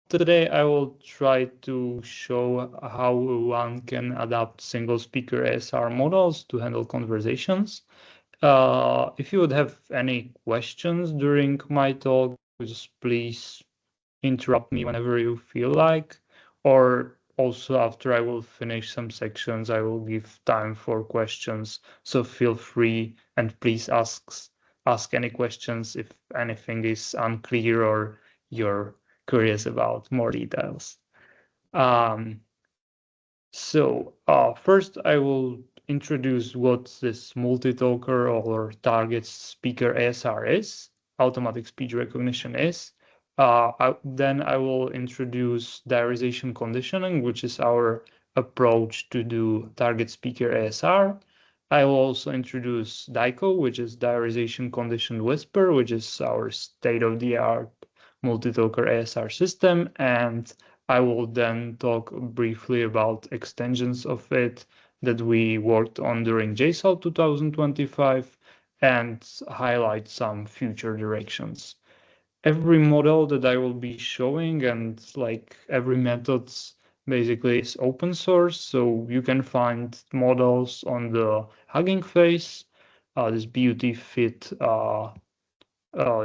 today I will try to show how one can adapt single speaker ASR models to handle conversations. If you would have any questions during my talk, just please interrupt me whenever you feel like, or also after I will finish some sections, I will give time for questions. So feel free and please ask any questions if anything is unclear or you're curious about more details. First I will introduce what this multi-talker or target speaker ASR is, automatic speech recognition is. Then I will introduce diarization conditioning, which is our approach to do target speaker ASR. I will also introduce SE-DiCoW, which is Diarization-Conditioned Whisper, which is our state-of-the-art multi-talker ASR system. And I will then talk briefly about extensions of it that we worked on during JSOL 2025 and highlight some future directions. Every model that I will be showing and like every method basically is open source, so you can find models on the Hugging Face, this BUT fit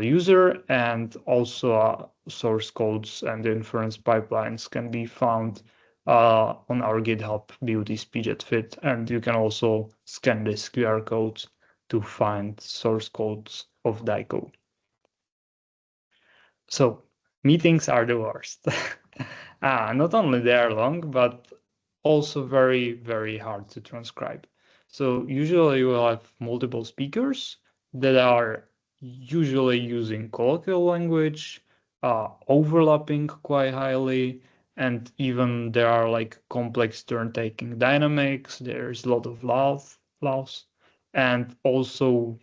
user, and also source codes and inference pipelines can be found on our GitHub BUT speech fit, and you can also scan this QR code to find source codes of DiCoW. So meetings are the worst. Not only they are long, but also very, very hard to transcribe. So usually you will have multiple speakers that are usually using colloquial language, overlapping quite highly, and even there are like complex turn-taking dynamics. There's a lot of loss, and also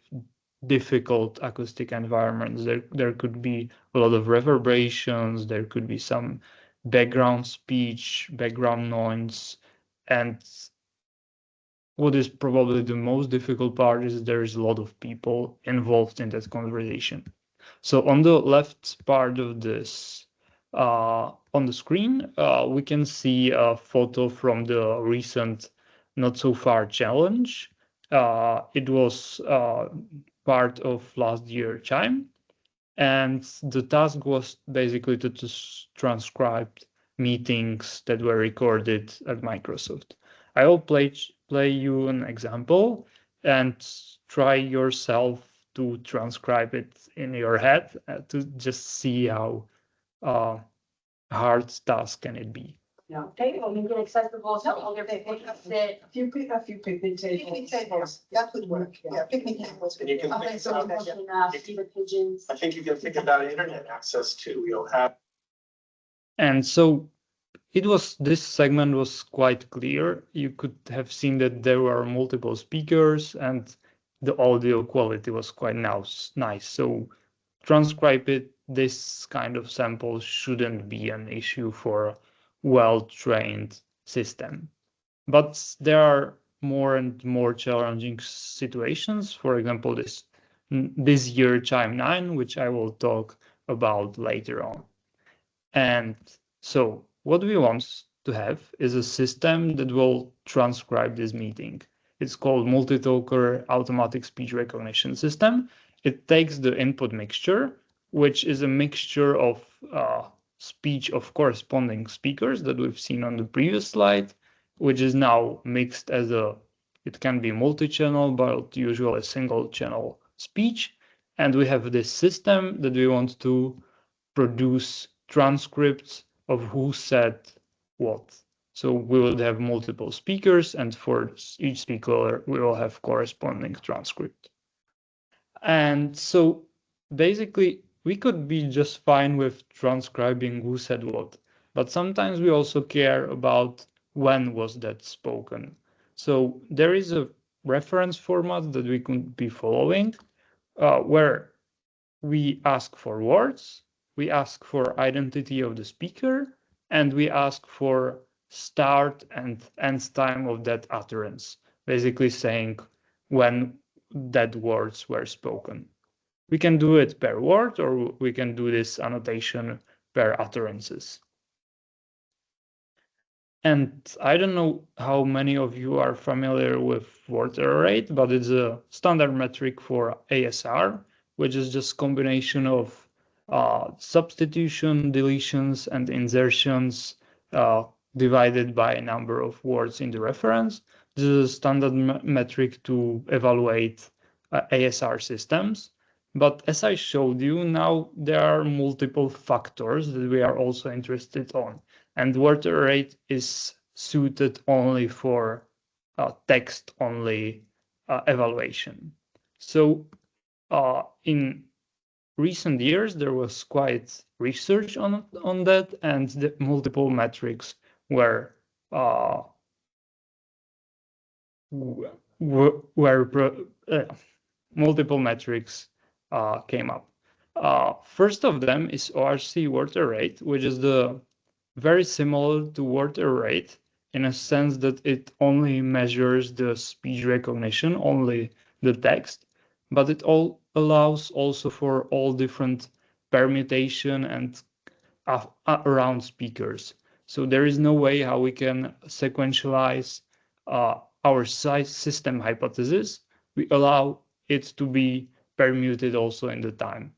difficult acoustic environments. There could be a lot of reverberations, there could be some background speech, background noise, and what is probably the most difficult part is there's a lot of people involved in that conversation. So on the left part of this, on the screen, we can see a photo from the recent Not So Far challenge. It was part of last year CHiME, and the task was basically to transcribe meetings that were recorded at Microsoft. I will play you an example and try yourself to transcribe it in your head to just see how hard task can it be. Yeah. Okay, we'll make it accessible to all your people. A few picnic tables. That would work. Yeah, picnic tables. And you can Okay, think so we about, can see the pigeons. I think you can think about internet access too. You'll have. And so this segment was quite clear. You could have seen that there were multiple speakers and the audio quality was quite nice. So transcribe it, this kind of sample shouldn't be an issue for a well-trained system. But there are more and more challenging situations. For example, this year CHiME-9, which I will talk about later on. And so what we want to have is a system that will transcribe this meeting. It's called multi-talker automatic speech recognition system. It takes the input mixture, which is a mixture of speech of corresponding speakers that we've seen on the previous slide, which is now mixed as it can be multi-channel, but usually a single channel speech. And we have this system that we want to produce transcripts of who said what. So we will have multiple speakers, and for each speaker, we will have corresponding transcript. And so basically, we could be just fine with transcribing who said what, but sometimes we also care about when was that spoken. So there is a reference format that we could be following, where we ask for words, we ask for identity of the speaker, and we ask for start and end time of that utterance, basically saying when that words were spoken. We can do it per word, or we can do this annotation per utterances. And I don't know how many of you are familiar with word error rate, but it's a standard metric for ASR, which is just combination of substitution, deletions, and insertions divided by a number of words in the reference. This is a standard metric to evaluate ASR systems. But as I showed you, now there are multiple factors that we are also interested on. And word error rate is suited only for text-only evaluation. So in recent years, there was quite research on that, and the multiple metrics were multiple metrics came up. First of them is ORC word error rate, which is very similar to word error rate in a sense that it only measures the speech recognition, only the text, but it all allows also for all different permutation and around speakers. So there is no way how we can sequentialize our size system hypothesis. We allow it to be permuted also in the time.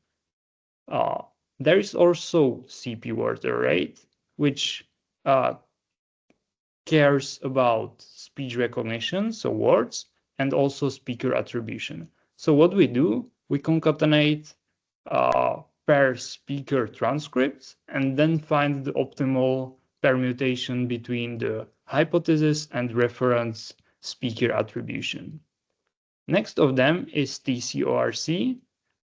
There is also CP word error rate, which cares about speech recognition, so words, and also speaker attribution. So what we do, we concatenate per speaker transcripts and then find the optimal permutation between the hypothesis and reference speaker attribution. Next of them is TCORC,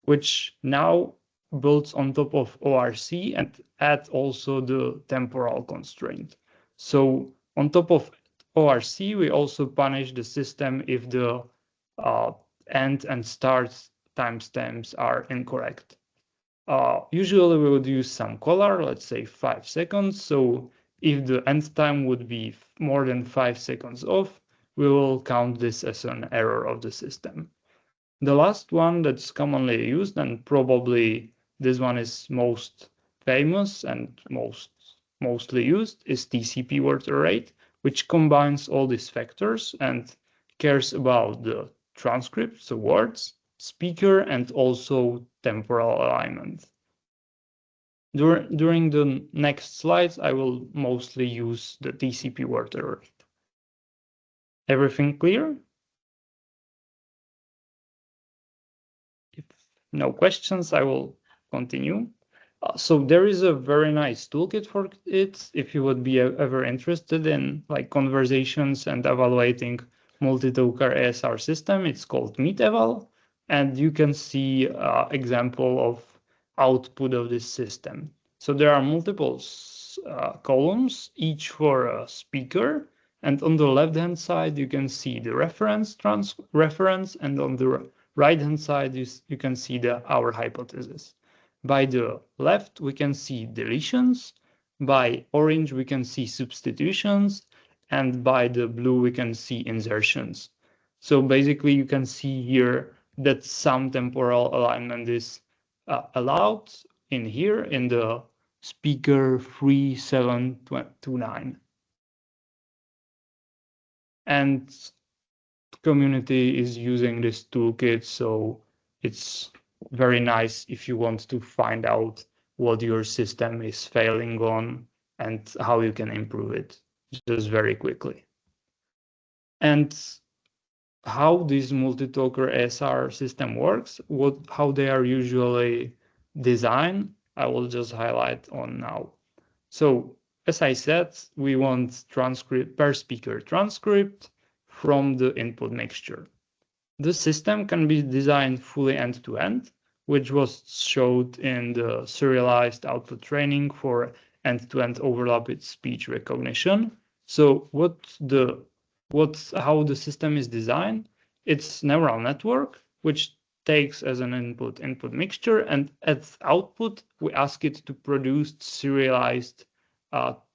which now builds on top of ORC and add also the temporal constraint. So on top of ORC, we also punish the system if the end and start timestamps are incorrect. Usually we would use some color, let's say 5 seconds. So if the end time would be more than 5 seconds off, we will count this as an error of the system. The last one that's commonly used, and probably this one is most famous and mostly used, is TCP word error rate, which combines all these factors and cares about the transcript, so words, speaker, and also temporal alignment. During the next slides, I will mostly use the TCP word error rate. Everything clear? If no questions, I will continue. So there is a very nice toolkit for it if you would be ever interested in like conversations and evaluating multi-token ASR system. It's called MeetEval, and you can see example of output of this system. So there are multiple columns, each for a speaker, and on the left-hand side you can see the reference, and on the right-hand side you can see our hypothesis. By the left, we can see deletions. By orange, we can see substitutions. And by the blue, we can see insertions. So basically, you can see here that some temporal alignment is allowed in here in the speaker 3729. And the community is using this toolkit, so it's very nice if you want to find out what your system is failing on and how you can improve it just very quickly. And how this multi-token ASR system works, how they are usually designed, I will just highlight on now. So as I said, we want transcript per speaker transcript from the input mixture. The system can be designed fully end-to-end, which was showed in the serialized output training for end-to-end overlapped speech recognition. So how the system is designed, it's neural network, which takes as an input mixture, and at output, we ask it to produce serialized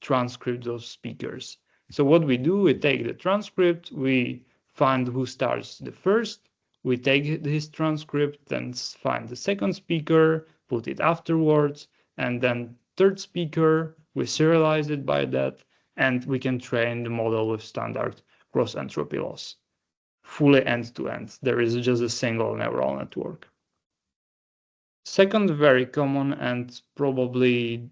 transcripts of speakers. So what we do, we take the transcript, we find who starts the first, we take his transcript, then find the second speaker, put it afterwards, and then third speaker, we serialize it by that, and we can train the model with standard cross entropy loss, fully end-to-end. There is just a single neural network. Second very common and probably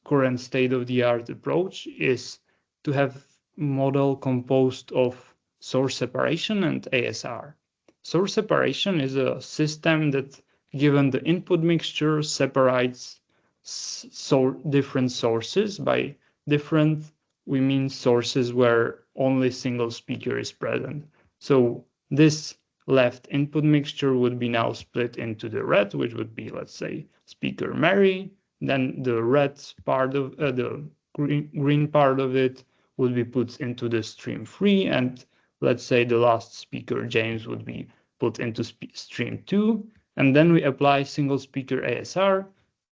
current state-of-the-art approach is to have model composed of source separation and ASR. Source separation is a system that, given the input mixture, separates different sources. By different, we mean sources where only single speaker is present. So this left input mixture would be now split into the red, which would be, let's say, speaker Mary. Then the red part of the green part of it would be put into the stream 3, and let's say the last speaker James would be put into stream 2, and then we apply single speaker ASR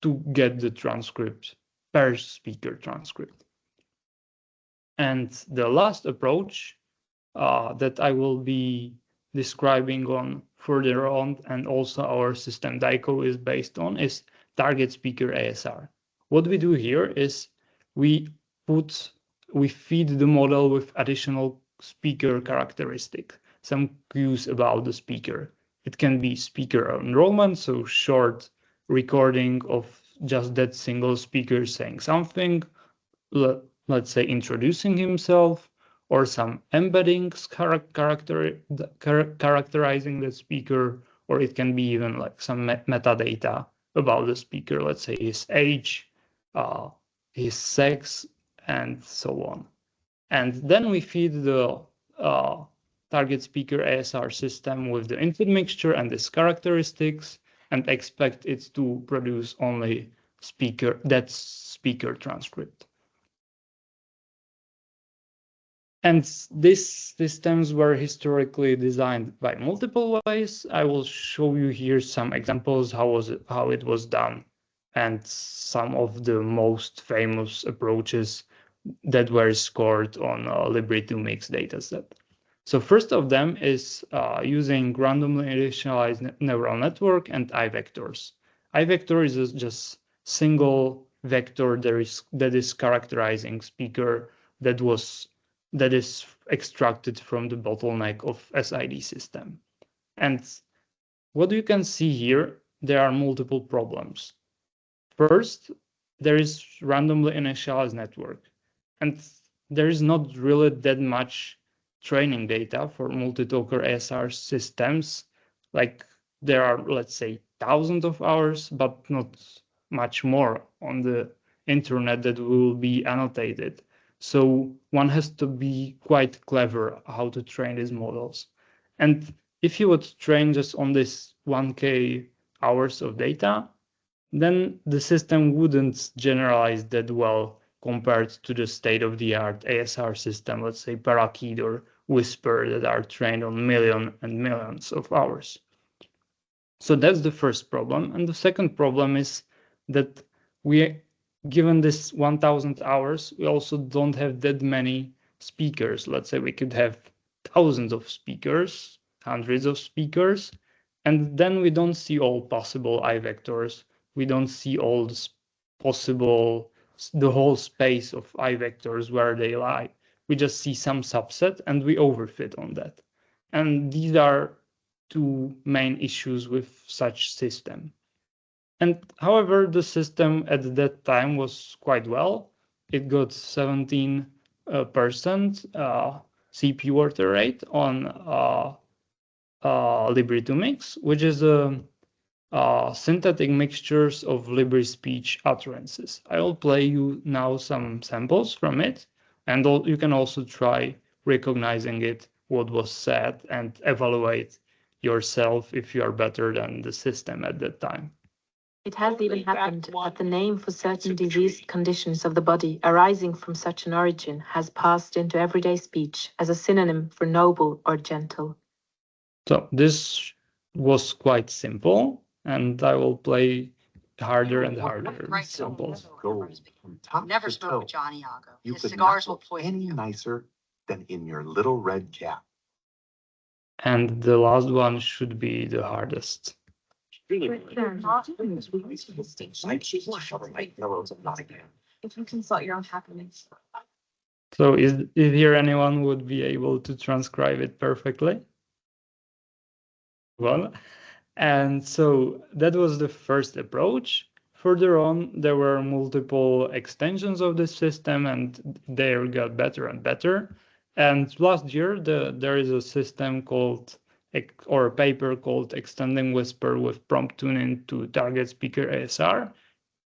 to get the transcript per speaker transcript. And the last approach that I will be describing on further on, and also our system SE-DiCoW is based on, is target speaker ASR. What we do here is we feed the model with additional speaker characteristic, some cues about the speaker. It can be speaker enrollment, so short recording of just that single speaker saying something, let's say introducing himself, or some embeddings characterizing the speaker, or it can be even like some metadata about the speaker, let's say his age, his sex, and so on. And then we feed the target speaker ASR system with the input mixture and its characteristics, and expect it to produce only that speaker transcript. And these systems were historically designed by multiple ways. I will show you here some examples how it was done, and some of the most famous approaches that were scored on a Libri2Mix dataset. So first of them is using randomly initialized neural network and I-vectors. I-vector is just single vector that is characterizing speaker that is extracted from the bottleneck of SID system. And what you can see here, there are multiple problems. First, there is randomly initialized network, and there is not really that much training data for multi-talker ASR systems. Like there are, let's say, thousands of hours, but not much more on the internet that will be annotated. So one has to be quite clever how to train these models. And if you would train just on this 1K hours of data, then the system wouldn't generalize that well compared to the state-of-the-art ASR system, let's say Polok or Whisper, that are trained on millions and millions of hours. So that's the first problem. And the second problem is that given this 1,000 hours, we also don't have that many speakers. Let's say we could have thousands of speakers, hundreds of speakers, and then we don't see all possible I-vectors. We don't see all the whole space of I-vectors where they lie. We just see some subset and we overfit on that. And these are two main issues with such system. And however, the system at that time was quite well. It got 17% CPU order rate on Libri2Mix, which is synthetic mixtures of Libri speech utterances. I will play you now some samples from it, and you can also try recognizing it, what was said, and evaluate yourself if you are better than the system at that time. It has even happened that the name for certain disease conditions of the body arising from such an origin has passed into everyday speech as a synonym for noble or gentle. So this was quite simple, and I will play harder and harder samples. Never smoke with Johnny Yago. His cigars will poison any you. nicer than in your little red cap. And the last one should be the hardest. If you consult your own happiness. So is here anyone would be able to transcribe it perfectly? Well, and so that was the first approach. Further on, there were multiple extensions of this system, and they got better and better. And last year, there is a system called, or a paper called Extending Whisper with Prompt Tuning to Target Speaker ASR.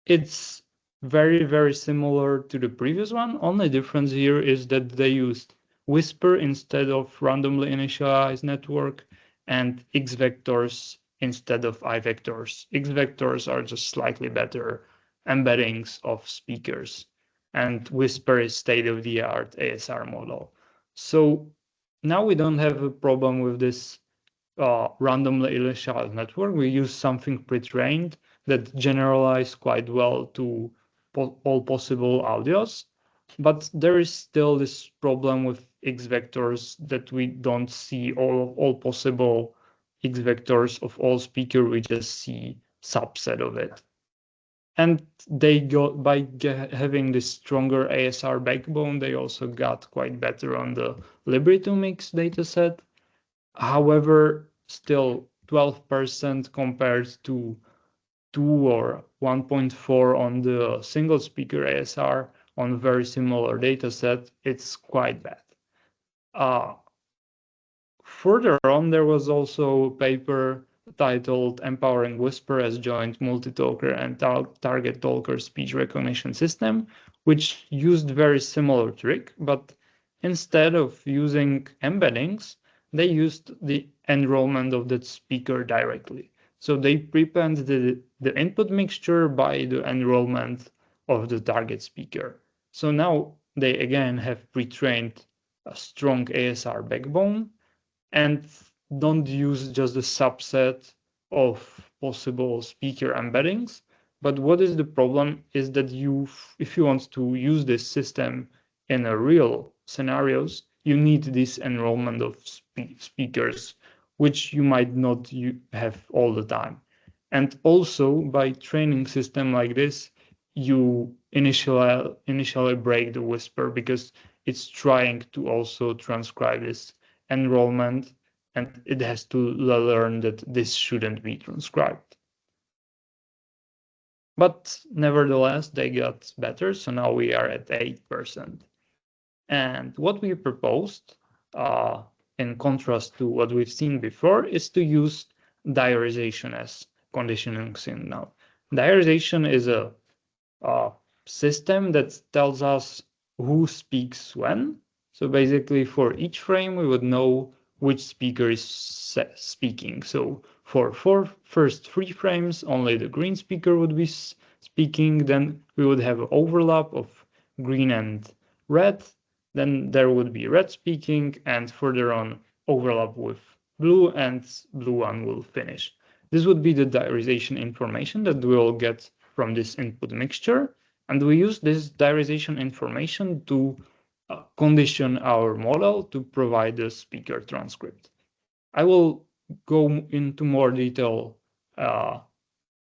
It's very, very similar to the previous one. Only difference here is that they used Whisper instead of randomly initialized network and X vectors instead of I vectors. X vectors are just slightly better embeddings of speakers, and Whisper is state-of-the-art ASR model. So now we don't have a problem with this randomly initialized network. We use something pre-trained that generalize quite well to all possible audios. But there is still this problem with X vectors that we don't see all possible X vectors of all speaker. We just see subset of it. And they got, by having this stronger ASR backbone, they also got quite better on the Librito mix dataset. However, still 12% compared to 2 or 1.4 on the single speaker ASR on a very similar dataset, it's quite bad. Further on, there was also a paper titled Empowering Whisper as Joint Multi-Talker and Target Talker Speech Recognition System, which used very similar trick, but instead of using embeddings, they used the enrollment of that speaker directly. So they prepend the input mixture by the enrollment of the target speaker. So now they again have pre-trained a strong ASR backbone and don't use just a subset of possible speaker embeddings. But what is the problem is that if you want to use this system in a real scenarios, you need this enrollment of speakers, which you might not have all the time. And also by training system like this, you initially break the whisper because it's trying to also transcribe this enrollment, and it has to learn that this shouldn't be transcribed. But nevertheless, they got better, so now we are at 8%. And what we proposed, in contrast to what we've seen before, is to use diarization as conditioning signal. Diarization is a system that tells us who speaks when. So basically, for each frame, we would know which speaker is speaking. So for first 3 frames, only the green speaker would be speaking. Then we would have an overlap of green and red. Then there would be red speaking, and further on overlap with blue, and blue one will finish. This would be the diarization information that we will get from this input mixture. And we use this diarization information to condition our model to provide the speaker transcript. I will go into more detail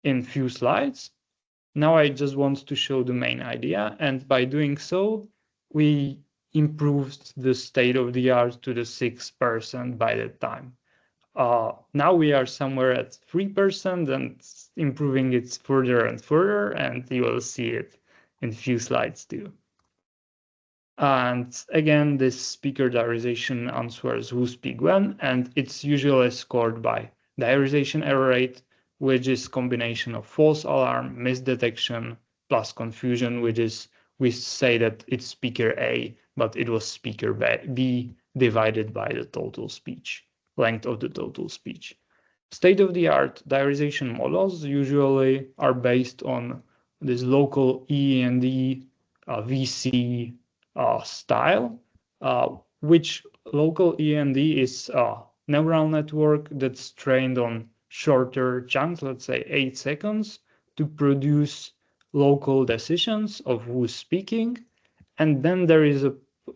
in few slides. Now I just want to show the main idea, and by doing so, we improved the state of the art to the 6% by that time. Now we are somewhere at 3% and improving it further and further, and you will see it in a few slides too. And again, this speaker diarization answers who speak when, and it's usually scored by diarization error rate, which is combination of false alarm, misdetection, plus confusion, which is we say that it's speaker A, but it was speaker B divided by the total speech, length of the total speech. State-of-the-art diarization models usually are based on this local END VC style, which local END is a neural network that's trained on shorter chunks, let's say 8 seconds, to produce local decisions of who's speaking. And then there is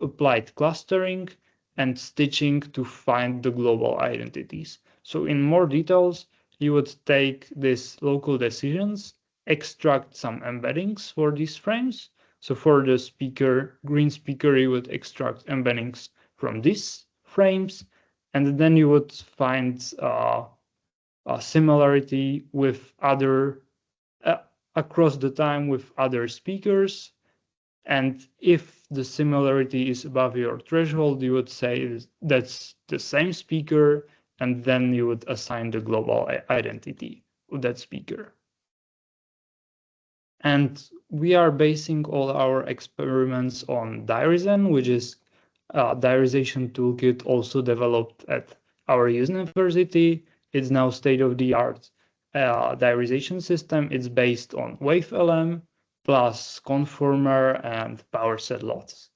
applied clustering and stitching to find the global identities. So in more details, you would take these local decisions, extract some embeddings for these frames. So for the speaker, green speaker, you would extract embeddings from these frames, and then you would find a similarity with other across the time with other speakers. And if the similarity is above your threshold, you would say that's the same speaker, and then you would assign the global identity of that speaker. And we are basing all our experiments on Diarization, which is a diarization toolkit also developed at our university. It's now state-of-the-art diarization system. It's based on WaveLM plus conformer and power set lots.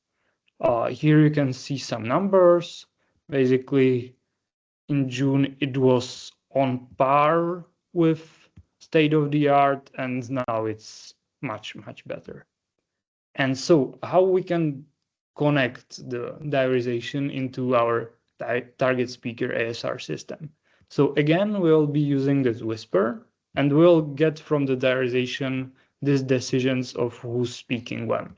Here you can see some numbers. Basically, in June, it was on par with state-of-the-art, and now it's much, much better. And so how we can connect the diarization into our target speaker ASR system. So again, we'll be using this whisper, and we'll get from the diarization these decisions of who's speaking when.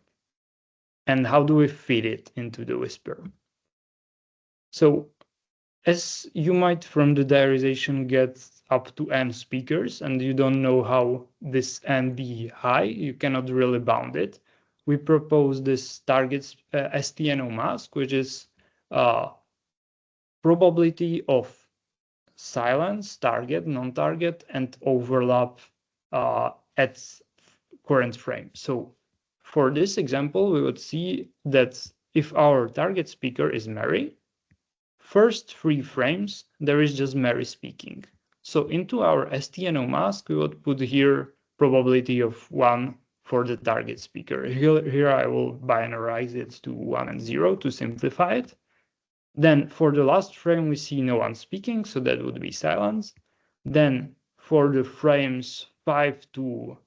And how do we feed it into the whisper? So as you might from the diarization get up to n speakers, and you don't know how this n be high, you cannot really bound it. We propose this target STNO mask, which is probability of silence, target, non-target, and overlap at current frame. So for this example, we would see that if our target speaker is Mary, first 3 frames, there is just Mary speaking. So into our STNO mask, we would put here probability of 1 for the target speaker. Here I will binarize it to 1 and 0 to simplify it. Then for the last frame, we see no one speaking, so that would be silence. Then for the frames 5 to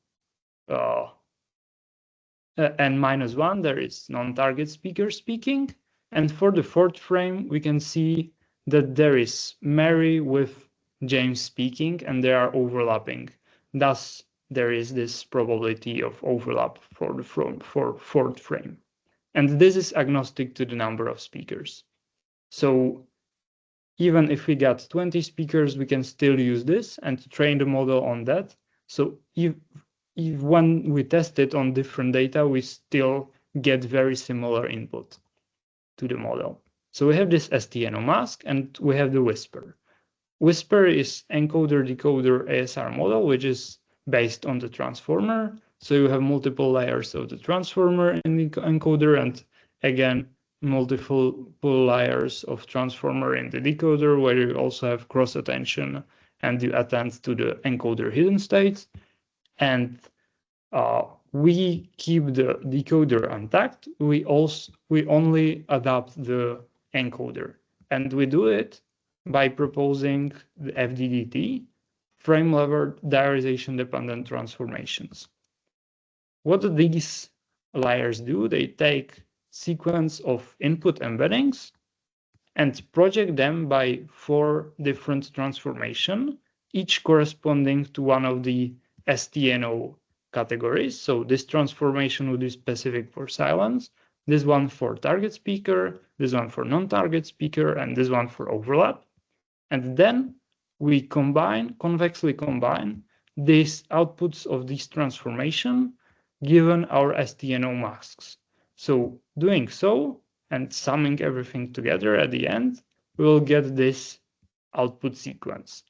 n minus 1, there is non-target speaker speaking. And for the 4th frame, we can see that there is Mary with James speaking, and they are overlapping. Thus, there is this probability of overlap for the 4th frame. And this is agnostic to the number of speakers. So even if we got 20 speakers, we can still use this and train the model on that. So if when we test it on different data, we still get very similar input to the model. So we have this STNO mask, and we have the whisper. Whisper is encoder-decoder ASR model, which is based on the transformer. So you have multiple layers of the transformer in the encoder, and again, multiple layers of transformer in the decoder, where you also have cross attention, and you attend to the encoder hidden states. And we keep the decoder intact. We only adapt the encoder, and we do it by proposing the FDDT, frame level diarization dependent transformations. What do these layers do? They take sequence of input embeddings and project them by 4 different transformations, each corresponding to one of the STNO categories. So this transformation would be specific for silence, this one for target speaker, this one for non-target speaker, and this one for overlap. And then we convexly combine these outputs of this transformation given our STNO masks. So doing so and summing everything together at the end, we will get this output sequence.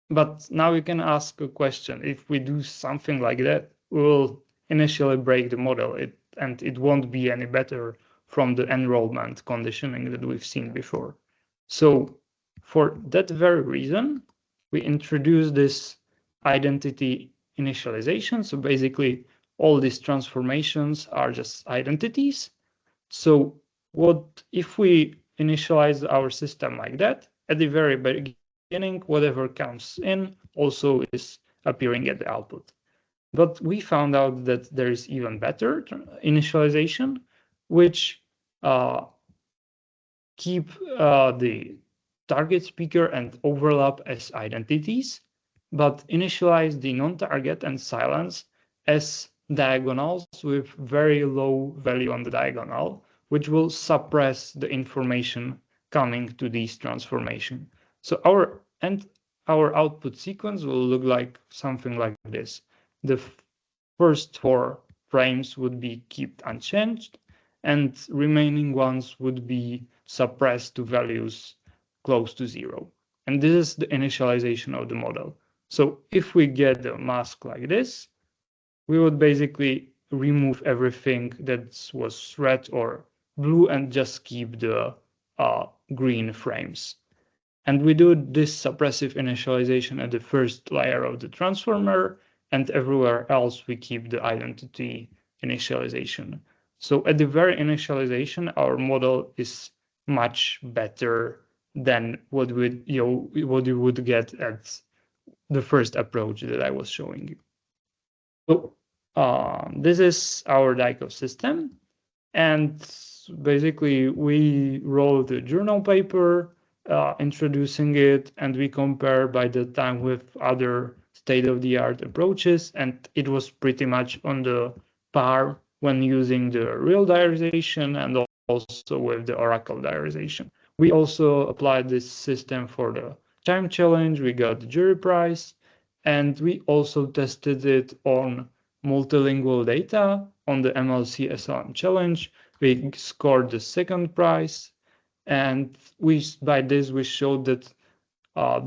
But now you can ask a question. If we do something like that, we will initially break the model, and it won't be any better from the enrollment conditioning that we've seen before. So for that very reason, we introduce this identity initialization. So basically, all these transformations are just identities. So what if we initialize our system like that? At the very beginning, whatever comes in also is appearing at the output. But we found out that there is even better initialization, which keep the target speaker and overlap as identities, but initialize the non-target and silence as diagonals with very low value on the diagonal, which will suppress the information coming to these transformation. So our output sequence will look like something like this. The first 4 frames would be kept unchanged, and remaining ones would be suppressed to values close to 0. And this is the initialization of the model. So if we get the mask like this, we would basically remove everything that was red or blue and just keep the green frames. And we do this suppressive initialization at the first layer of the transformer, and everywhere else we keep the identity initialization. So at the very initialization, our model is much better than what you would get at the first approach that I was showing you. So this is our DiCoW system, and basically we wrote a journal paper introducing it, and we compare by the time with other state-of-the-art approaches, and it was pretty much on the par when using the real diarization and also with the Oracle diarization. We also applied this system for the CHiME challenge. We got the jury prize, and we also tested it on multilingual data on the MLC-SLM challenge. We scored the second prize, and by this we showed that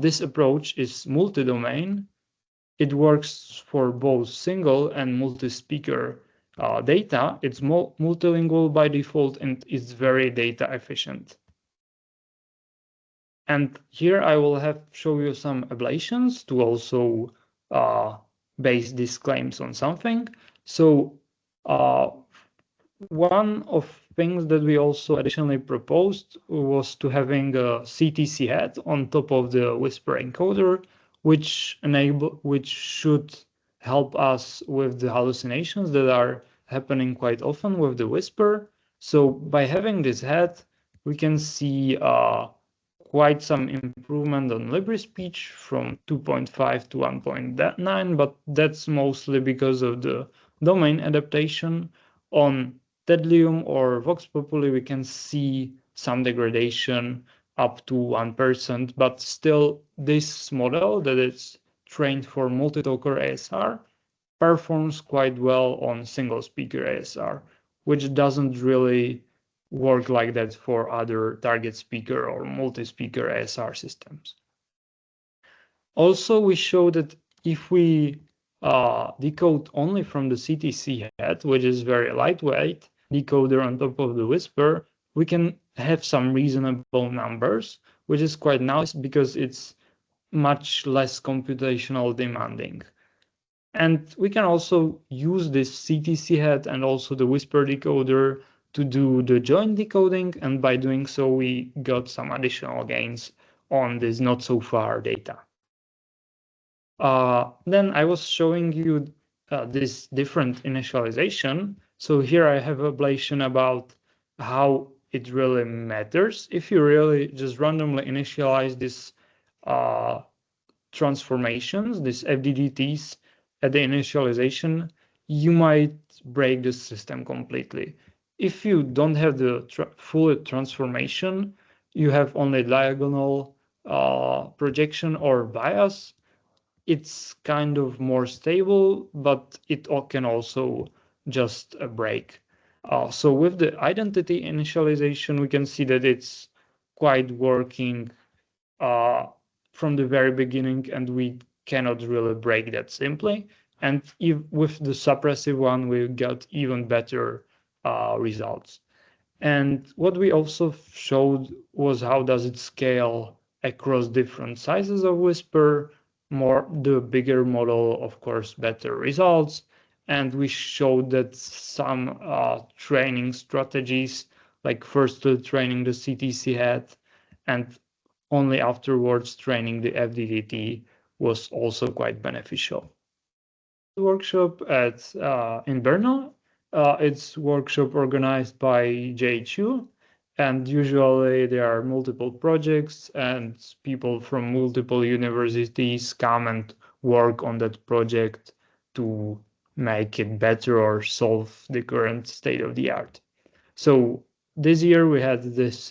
this approach is multi-domain. It works for both single and multi-speaker data. It's multilingual by default, and it's very data efficient. And here I will show you some ablations to also base these claims on something. So one of things that we also additionally proposed was to having a CTC head on top of the Whisper encoder, which should help us with the hallucinations that are happening quite often with the Whisper. So by having this head, we can see quite some improvement on Libri speech from 2.5 to 1.9, but that's mostly because of the domain adaptation. On Tedlium or Vox Populi, we can see some degradation up to 1%, but still this model that is trained for multi-talker ASR performs quite well on single speaker ASR, which doesn't really work like that for other target speaker or multi-speaker ASR systems. Also, we show that if we decode only from the CTC head, which is very lightweight decoder on top of the Whisper, we can have some reasonable numbers, which is quite nice because it's much less computational demanding. And we can also use this CTC head and also the Whisper decoder to do the joint decoding, and by doing so, we got some additional gains on this not so far data. Then I was showing you this different initialization. So here I have an ablation about how it really matters. If you really just randomly initialize these transformations, these FDDTs at the initialization, you might break the system completely. If you don't have the full transformation, you have only diagonal projection or bias, it's kind of more stable, but it can also just break. So with the identity initialization, we can see that it's quite working from the very beginning, and we cannot really break that simply. And with the suppressive one, we got even better results. And what we also showed was how does it scale across different sizes of Whisper. The bigger model, of course, better results. And we showed that some training strategies, like first training the CTC head and only afterwards training the FDDT, was also quite beneficial. The workshop in Brno. It's workshop organized by JHU, and usually there are multiple projects and people from multiple universities come and work on that project to make it better or solve the current state of the art. So this year we had this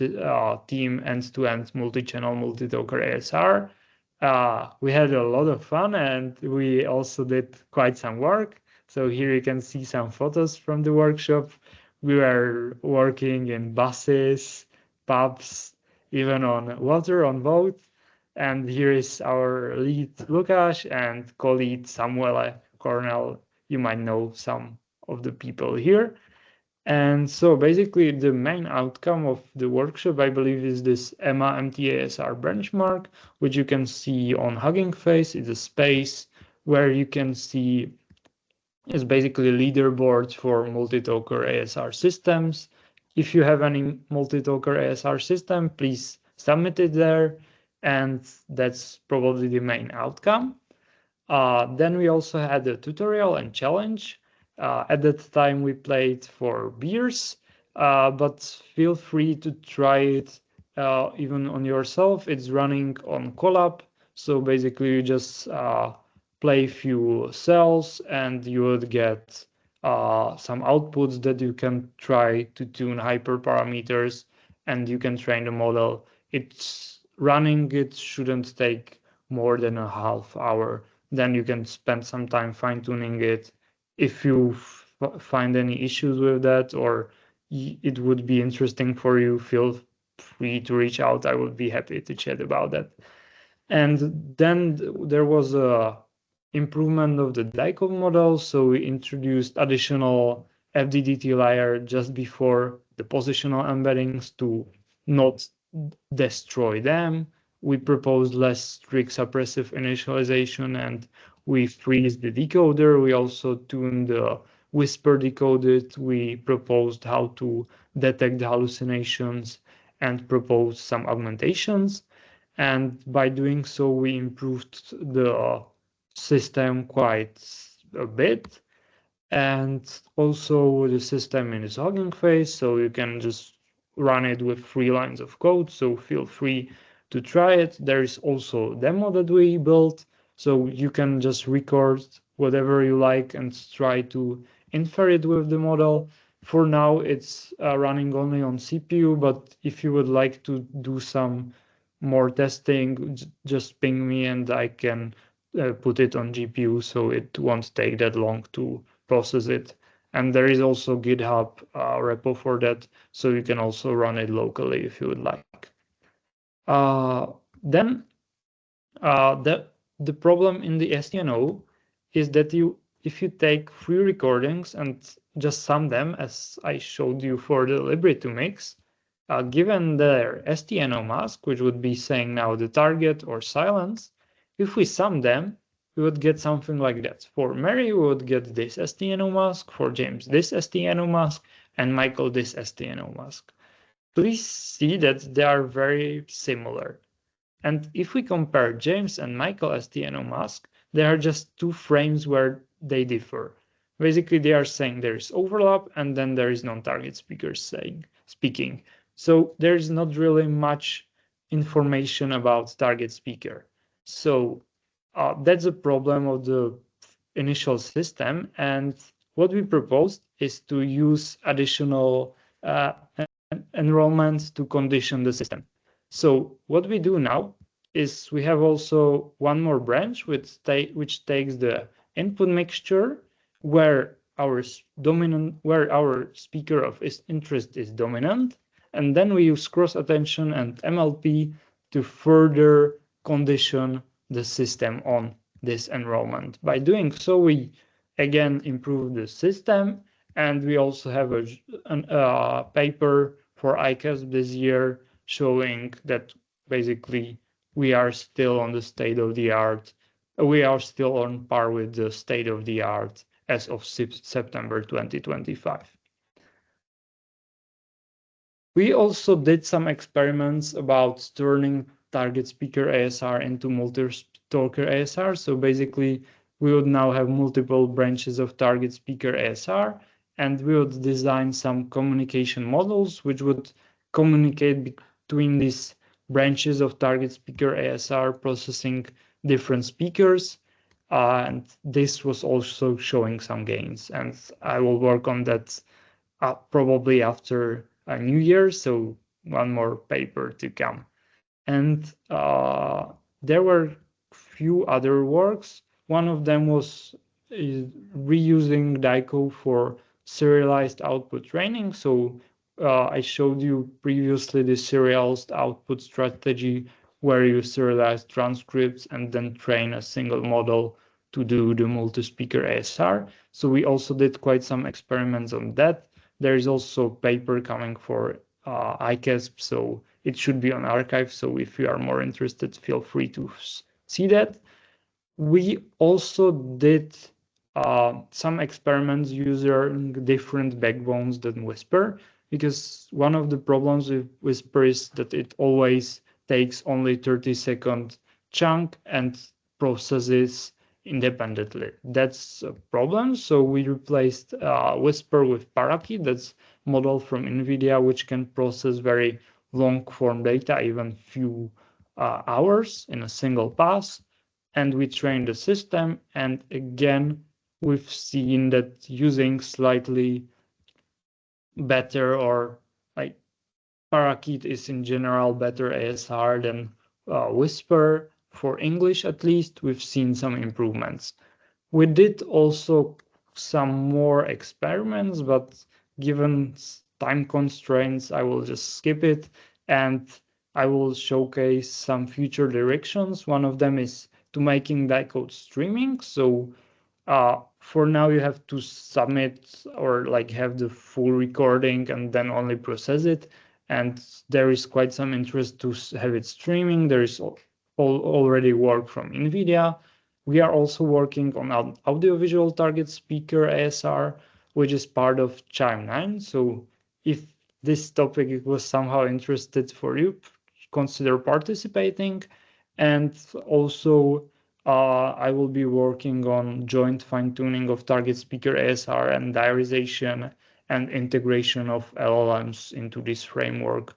team end-to-end multi-channel multi-talker ASR. We had a lot of fun and we also did quite some work. So here you can see some photos from the workshop. We were working in buses, pubs, even on water, on boat. And here is our lead Lukáš and co-lead Samuele Cornell. You might know some of the people here. And so basically the main outcome of the workshop, I believe, is this EMA MT-ASR benchmark, which you can see on Hugging Face. It's a space where you can see is basically leaderboards for multi-talker ASR systems. If you have any multi-talker ASR system, please submit it there. And that's probably the main outcome. Then we also had a tutorial and challenge. At that time, we played for beers, but feel free to try it even on yourself. It's running on Colab. So basically, you just play a few cells and you would get some outputs that you can try to tune hyperparameters and you can train the model. It's running, it shouldn't take more than a half hour. Then you can spend some time fine-tuning it. If you find any issues with that or it would be interesting for you, feel free to reach out. I would be happy to chat about that. And then there was a improvement of the DiCoW model. So we introduced additional FDDT layer just before the positional embeddings to not destroy them. We proposed less strict suppressive initialization and we freeze the decoder. We also tuned the Whisper decoded. We proposed how to detect the hallucinations and proposed some augmentations. And by doing so, we improved the system quite a bit. And also the system in its Hugging Face, so you can just run it with 3 lines of code. So feel free to try it. There is also a demo that we built, so you can just record whatever you like and try to infer it with the model. For now, it's running only on CPU, but if you would like to do some more testing, just ping me and I can put it on GPU, so it won't take that long to process it. And there is also GitHub repo for that, so you can also run it locally if you would like. Then the problem in the STNO is that if you take 3 recordings and just sum them, as I showed you for the Libri2 mix, given their STNO mask, which would be saying now the target or silence, if we sum them, we would get something like that. For Mary, we would get this STNO mask, for James, this STNO mask, and Michael, this STNO mask. Please see that they are very similar. And if we compare James and Michael STNO mask, there are just 2 frames where they differ. Basically, they are saying there is overlap and then there is non-target speakers speaking. So there is not really much information about target speaker. So that's a problem of the initial system. And what we proposed is to use additional enrollments to condition the system. So what we do now is we have also one more branch which takes the input mixture where our speaker of interest is dominant, and then we use cross attention and MLP to further condition the system on this enrollment. By doing so, we again improve the system, and we also have a paper for ICASP this year showing that basically we are still on the state of the art. We are still on par with the state of the art as of September 2025. We also did some experiments about turning target speaker ASR into multi-talker ASR. So basically, we would now have multiple branches of target speaker ASR, and we would design some communication models which would communicate between these branches of target speaker ASR processing different speakers. and this was also showing some gains. And I will work on that probably after New Year, so one more paper to come. And there were few other works. One of them was reusing DiCoW for serialized output training. So I showed you previously the serialized output strategy where you serialize transcripts and then train a single model to do the multi-speaker ASR. So we also did quite some experiments on that. There is also a paper coming for ICASP, so it should be on arXiv. So if you are more interested, feel free to see that. We also did some experiments using different backbones than Whisper, because one of the problems with Whisper is that it always takes only 30-second chunk and processes independently. That's a problem. So we replaced Whisper with Parakeet. That's a model from NVIDIA, which can process very long form data, even few hours in a single pass. And we trained the system. And again, we've seen that using slightly better, or like Parakeet is in general better ASR than Whisper. For English, at least, we've seen some improvements. We did also some more experiments, but given time constraints, I will just skip it, and I will showcase some future directions. One of them is to making DiCoD streaming. So for now, you have to submit or like have the full recording and then only process it. And there is quite some interest to have it streaming. There is already work from NVIDIA. We are also working on audiovisual target speaker ASR, which is part of CHiME-9. So if this topic was somehow interested for you, consider participating. And also, I will be working on joint fine-tuning of target speaker ASR and diarization and integration of LLMs into this framework